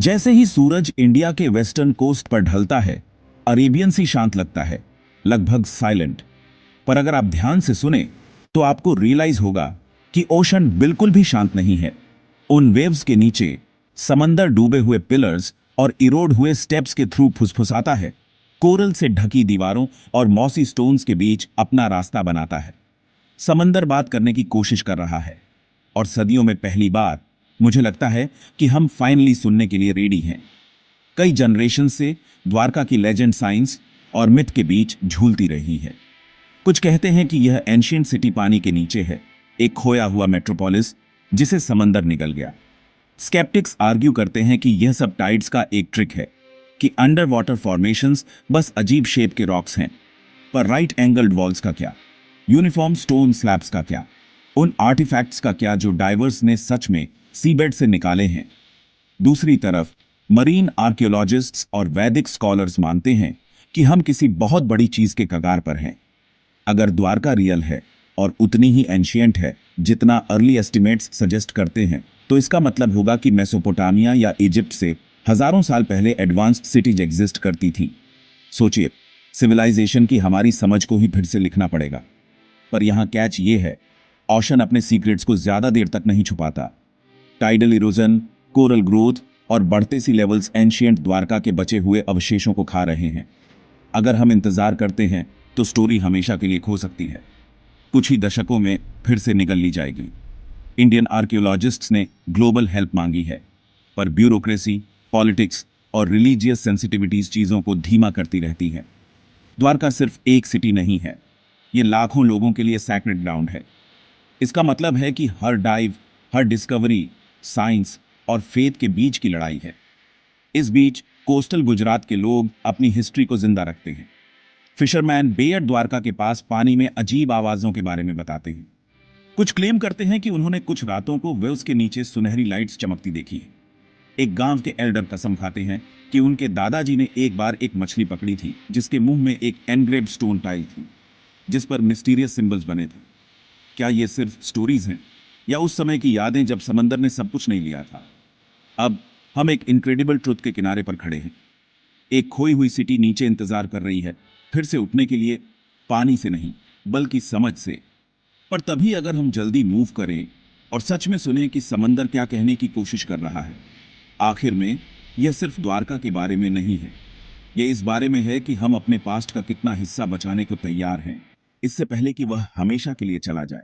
जैसे ही सूरज इंडिया के western coast पर ढलता है, अरेबियन सी शांत लगता है, लगभग साइलेंट। पर अगर आप ध्यान से सुने तो आपको रियलाइज होगा कि ओशन बिल्कुल भी शांत नहीं है। उन वेव्स के नीचे समंदर डूबे हुए पिलर्स और इरोड हुए स्टेप्स के थ्रू फुसफुसाता है, कोरल से ढकी दीवारों और मॉसी स्टोन्स के बीच अपना रास्ता बनाता है। समंदर बात करने की कोशिश कर रहा है, और सदियों में पहली बार मुझे लगता है कि हम फाइनली सुनने के लिए रेडी हैं। कई जनरेशन से द्वारका की लेजेंड साइंस और मिथ के बीच झूलती रही है। कुछ कहते हैं कि यह एंशियंट सिटी पानी के नीचे है, एक खोया हुआ मेट्रोपोलिस जिसे समंदर निगल गया। स्केप्टिक्स आर्ग्यू करते हैं कि यह सब टाइड्स का एक ट्रिक है, कि अंडर वाटर फॉर्मेशंस बस अजीब शेप के रॉक्स हैं। पर राइट एंगल्ड वॉल्स का क्या? यूनिफॉर्म स्टोन स्लैब्स का क्या? उन आर्टिफैक्ट्स का क्या जो डाइवर्स ने सच में सीबेड से निकाले हैं? दूसरी तरफ मरीन आर्कियोलॉजिस्ट्स और वैदिक स्कॉलर्स मानते हैं कि हम किसी बहुत बड़ी चीज के कगार पर हैं। अगर द्वारका रियल है और उतनी ही एंशियंट है जितना अर्ली एस्टिमेट्स सजेस्ट करते हैं, तो इसका मतलब होगा कि मेसोपोटामिया या इजिप्ट से हजारों साल पहले एडवांस्ड सिटीज एग्जिस्ट करती थी। सोचिए, सिविलाइजेशन की हमारी समझ को ही फिर से लिखना पड़ेगा। पर यहां कैच ये है, ओशन अपने सीक्रेट्स को ज्यादा देर तक नहीं छुपाता। टाइडल इरोजन, कोरल ग्रोथ और बढ़ते सी लेवल्स एंशियंट द्वारका के बचे हुए अवशेषों को खा रहे हैं। अगर हम इंतजार करते हैं तो स्टोरी हमेशा के लिए खो सकती है, कुछ ही दशकों में फिर से निगल ली जाएगी। इंडियन आर्कियोलॉजिस्ट्स ने ग्लोबल हेल्प मांगी है, पर ब्यूरोक्रेसी, पॉलिटिक्स और रिलीजियस सेंसिटिविटीज चीजों को धीमा करती रहती हैं। द्वारका सिर्फ एक सिटी नहीं है, ये लाखों लोगों के लिए सैक्रेड ग्राउंड है। इसका मतलब है कि हर डाइव, हर डिस्कवरी, साइंस और फेथ के बीच की लड़ाई है। इस बीच कोस्टल गुजरात के लोग अपनी हिस्ट्री को जिंदा रखते हैं। फिशरमैन बेयड द्वारका के पास पानी में अजीब आवाजों के बारे में बताते हैं। कुछ क्लेम करते हैं कि उन्होंने कुछ रातों को वेव्स के नीचे सुनहरी लाइट्स चमकती देखी है। एक गांव के एल्डर कसम खाते हैं कि उनके दादाजी ने एक बार एक मछली पकड़ी थी जिसके मुंह में एक एनग्रेव्ड स्टोन टाइल थी, जिस पर मिस्टीरियस सिंबल्स बने थे। क्या ये सिर्फ स्टोरीज हैं, या उस समय की यादें जब समंदर ने सब कुछ नहीं लिया था? अब हम एक इनक्रेडिबल ट्रुथ के किनारे पर खड़े हैं। एक खोई हुई सिटी नीचे इंतजार कर रही है, फिर से उठने के लिए, पानी से नहीं बल्कि समझ से। पर तभी अगर हम जल्दी मूव करें और सच में सुने कि समंदर क्या कहने की कोशिश कर रहा है। आखिर में यह सिर्फ द्वारका के बारे में नहीं है, यह इस बारे में है कि हम अपने पास्ट का कितना हिस्सा बचाने को तैयार हैं, इससे पहले कि वह हमेशा के लिए चला जाए।